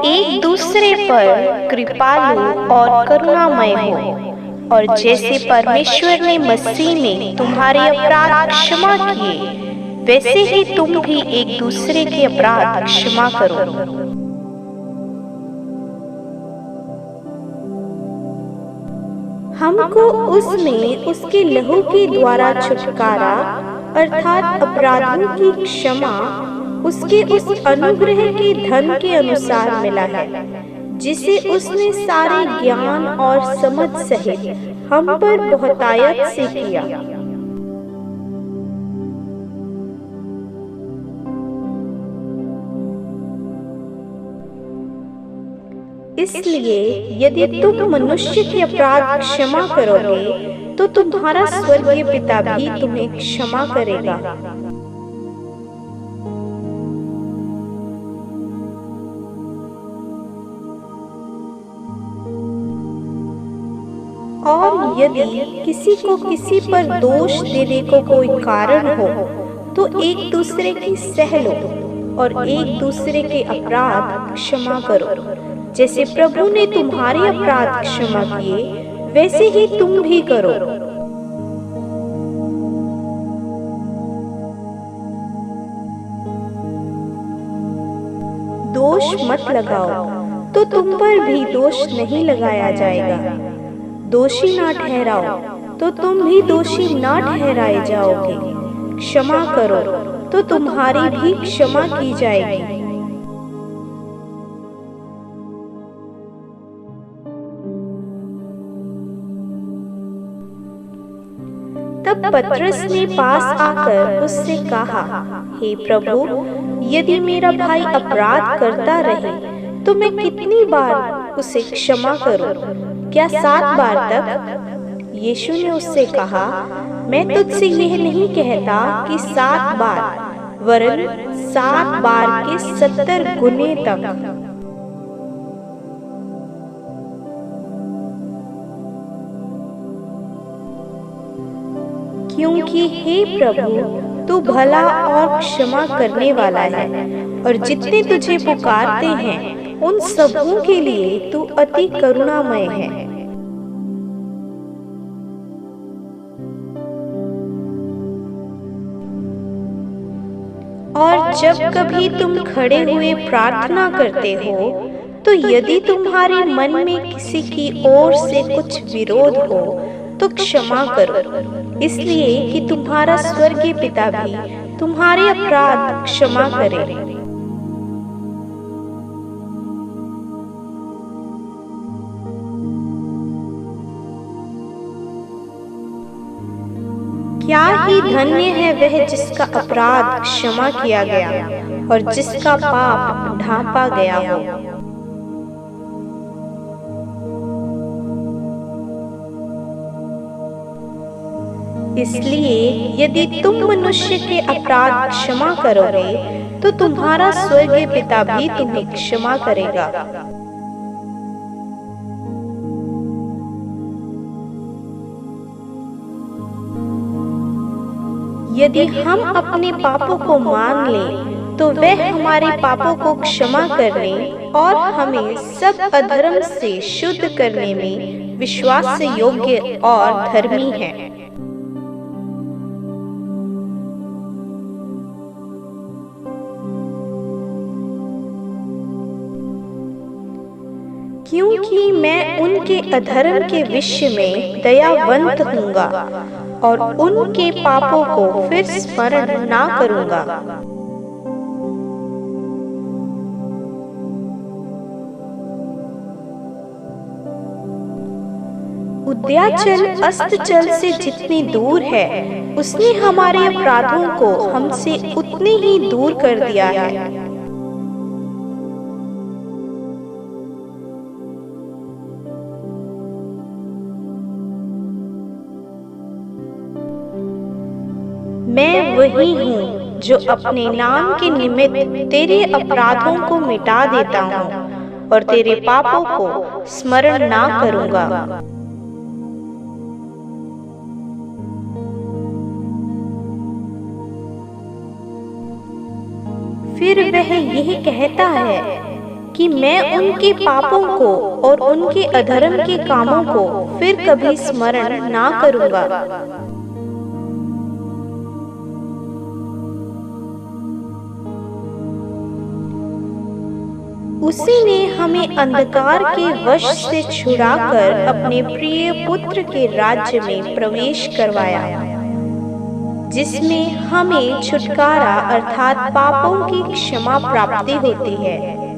एक दूसरे पर कृपालु और करुणामय हो। और जैसे परमेश्वर ने मसीह में तुम्हारे अपराध क्षमा किए, वैसे ही तुम भी एक दूसरे के अपराध क्षमा करो। हमको उसमें उसके लहू के द्वारा छुटकारा अर्थात अपराधों की क्षमा उसके उस अनुग्रह के धन के अनुसार मिला है, जिसे उसने सारे ज्ञान और समझ सहित हम पर बहुतायत से किया। इसलिए यदि तुम मनुष्य के अपराध क्षमा करोगे, तो तुम्हारा स्वर्गीय पिता भी तुम्हें क्षमा करेगा। और यदि किसी को किसी पर दोष देने को कोई कारण हो, तो एक दूसरे की सह लो और एक दूसरे के अपराध क्षमा करो। जैसे प्रभु ने तुम्हारे अपराध क्षमा किए, वैसे ही तुम भी करो। दोष मत लगाओ, तो तुम पर भी दोष नहीं लगाया जाएगा। दोषी ना ठहराओ, तो तुम भी दोषी ना ठहराए जाओगे। क्षमा करो, तो तुम्हारी भी क्षमा की जाएगी। तब पतरस ने पास आकर उससे कहा, हे प्रभु, यदि मेरा भाई अपराध करता रहे, तो मैं कितनी बार उसे क्षमा करूं? क्या 7 बार तक? यीशु ने उससे कहा, मैं तुझसे यह नहीं कहता कि 7 बार, वरन 7 बार के 70 गुने तक। क्योंकि हे प्रभु, तू भला और क्षमा करने वाला है, और जितने तुझे पुकारते हैं उन सबों के लिए तू अति करुणामय है। और जब कभी तुम खड़े हुए प्रार्थना करते हो, तो यदि तुम्हारे मन में किसी की ओर से कुछ विरोध हो, तो क्षमा करो, इसलिए कि तुम्हारा स्वर्गीय पिता भी तुम्हारे अपराध क्षमा करे। क्या ही धन्य है वह जिसका अपराध क्षमा किया गया और जिसका पाप ढांपा गया हो। इसलिए यदि तुम मनुष्य के अपराध क्षमा करोगे, तो तुम्हारा स्वर्गीय पिता भी तुम्हें क्षमा करेगा। यदि हम अपने पापों को मान लें, तो वह हमारे पापों को क्षमा करने और हमें सब अधर्म से शुद्ध करने में विश्वास से योग्य और धर्मी है। क्योंकि मैं उनके अधर्म के विषय में दयावंत हूँगा और उनके पापों को फिर स्मरण ना करूँगा। उदयाचल अस्ताचल से जितनी दूर है, उसने हमारे अपराधों को हमसे उतने ही दूर कर दिया है। मैं वही हूँ जो अपने नाम के निमित्त तेरे अपराधों को मिटा देता हूँ और तेरे पापों को स्मरण ना करूँगा। फिर वह यह कहता है, कि मैं उनके पापों को और उनके अधर्म के कामों को फिर कभी स्मरण ना करूंगा। उसी ने हमें अंधकार के वश से छुड़ाकर अपने प्रिय पुत्र के राज्य में प्रवेश करवाया, जिसमें हमें छुटकारा अर्थात पापों की क्षमा प्राप्ति होती है।